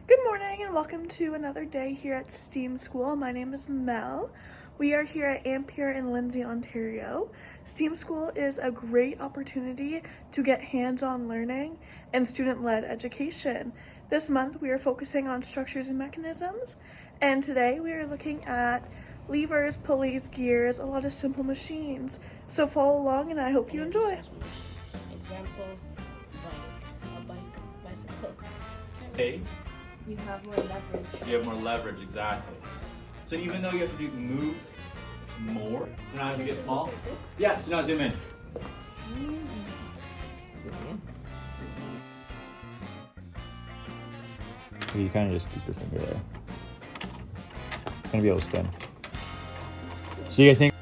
Good morning and welcome to another day here at STEAM School. My name is Mel. We are here at Ampere in Lindsay, Ontario. STEAM School is a great opportunity to get hands-on learning and student-led education. This month we are focusing on structures and mechanisms, and today we are looking at levers, pulleys, gears, a lot of simple machines. So follow along and I hope you enjoy. Example, bicycle. Okay. You have more leverage. You have more leverage, exactly. So even though you have to move more, so now as you get small, yeah, so now zoom in. You kind of just keep your finger there. It's gonna be able to spin. So you guys think